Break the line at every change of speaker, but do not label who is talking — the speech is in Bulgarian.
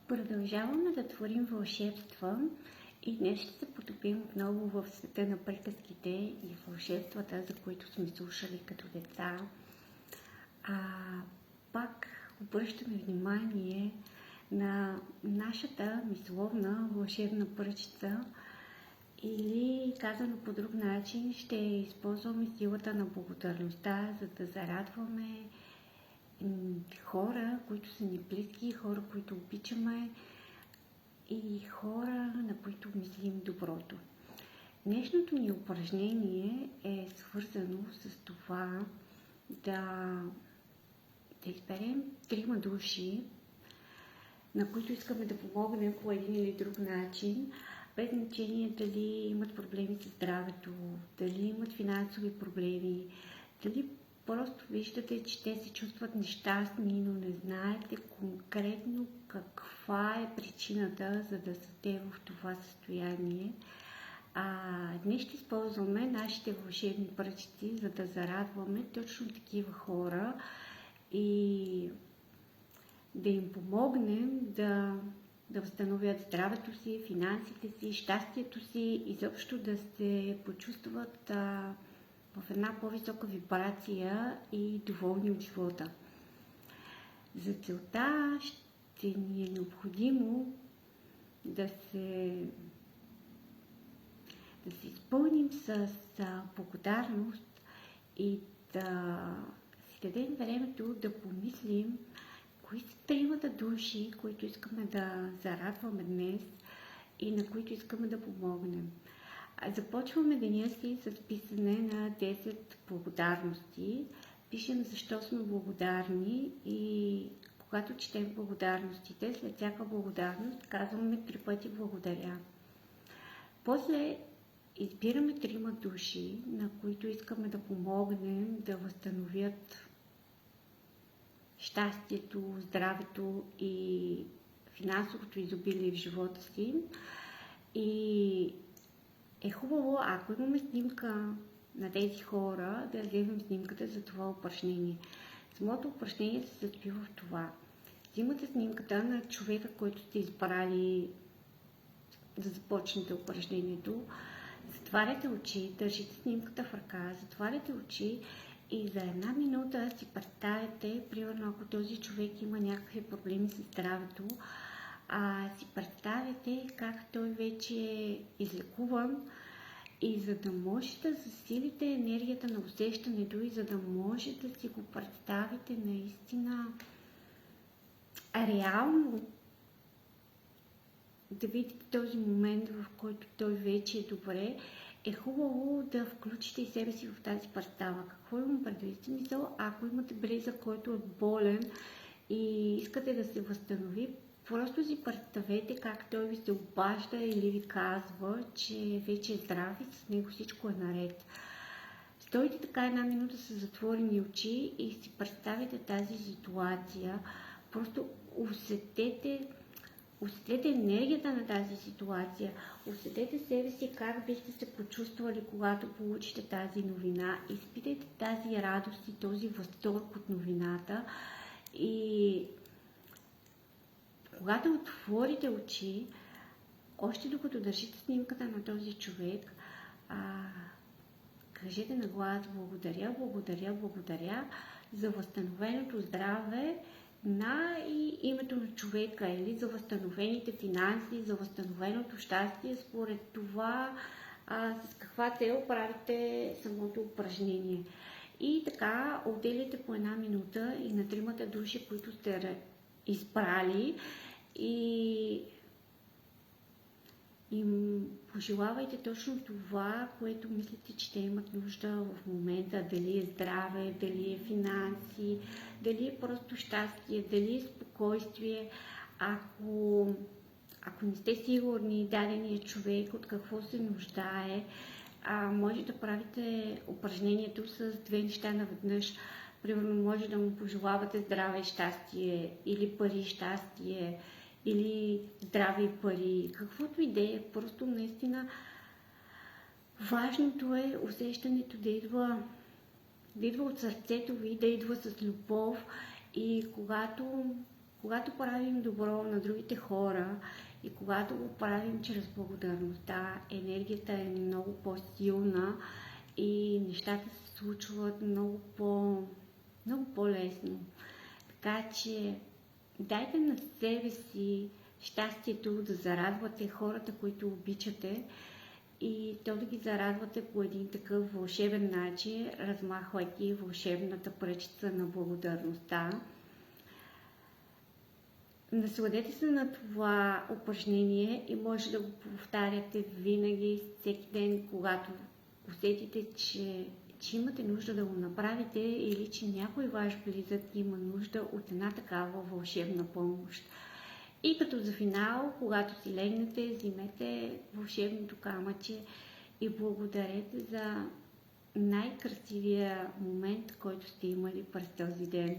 Продължаваме да творим вълшебства и днес ще се потопим отново в света на приказките и вълшебствата, за които сме слушали като деца. Пак обръщаме внимание на нашата мисловна вълшебна пръчица или, казано по друг начин, ще използваме силата на благодарността, за да зарадваме хора, които са ни близки, хора, които обичаме и хора, на които мислим доброто. Днешното ни упражнение е свързано с това да изберем 3 души, на които искаме да помогнем по един или друг начин, без значение дали имат проблеми с здравето, дали имат финансови проблеми, дали просто виждате, че те се чувстват нещастни, но не знаете конкретно каква е причината, за да са те в това състояние. Днес ще използваме нашите вълшебни пръчици, за да зарадваме точно такива хора и да им помогнем да възстановят здравето си, финансите си, щастието си и изобщо да се почувстват в една по-висока вибрация и доволни от живота. За целта ще ни е необходимо да се изпълним с благодарност и да си дадем времето да помислим кои са 3 души, които искаме да зарадваме днес и на които искаме да помогнем. Започваме деня си с писане на 10 благодарности. Пишем защо сме благодарни и когато четем благодарностите, след всяка благодарност казваме 3 пъти благодаря. После избираме 3 души, на които искаме да помогнем да възстановят щастието, здравето и финансовото изобилие в живота си. И е хубаво, ако имаме снимка на тези хора, да вземем снимката за това упражнение. Самото упражнение се състои в това. Взимате снимката на човека, който сте избрали да започнете упражнението, затваряте очи, държите снимката в ръка, затваряте очи и за 1 минута си представяте, примерно ако този човек има някакви проблеми с здравето, си представяте как той вече е излекуван и за да може да засилите енергията на усещането и за да може да си го представите наистина реално, да видите този момент, в който той вече е добре, е хубаво да включите и себе си в тази представа. Какво имам предвид? Смисъл, ако имате близък, който е болен и искате да се възстанови, просто си представете как той ви се обажда или ви казва, че вече е здрав и с него всичко е наред. Стойте така 1 минута с затворени очи и си представите тази ситуация. Просто усетете енергията на тази ситуация. Усетете себе си как бихте се почувствали, когато получите тази новина. Изпитайте тази радост и този възторг от новината. И когато отворите очи, още докато държите снимката на този човек, кажете на глас благодаря, благодаря, благодаря за възстановеното здраве на името на човека или за възстановените финанси, за възстановеното щастие, според това с каква цел правите самото упражнение. И така отделите по 1 минута и на 3 души, които сте избрали, и им пожелавайте точно това, което мислите, че те имат нужда в момента. Дали е здраве, дали е финанси, дали е просто щастие, дали е спокойствие. Ако не сте сигурни дадения човек от какво се нуждае, може да правите упражнението с 2 неща наведнъж. Примерно може да му пожелавате здраве и щастие, или пари и щастие, или здраве и пари, каквото и да е. Просто наистина важното е усещането да идва от сърцето ви, да идва с любов, и когато Когато правим добро на другите хора и когато го правим чрез благодарността, енергията е много по-силна и нещата се случват много по-лесно. Така че дайте на себе си щастието да зарадвате хората, които обичате и то да ги зарадвате по един такъв вълшебен начин, размахвайки вълшебната пръчица на благодарността. Насладете се на това упражнение и може да го повтаряте винаги, всеки ден, когато усетите, че имате нужда да го направите или че някой ваш близък има нужда от една такава вълшебна помощ. И като за финал, когато си легнете, вземете вълшебното камъче и благодарете за най-красивия момент, който сте имали през този ден.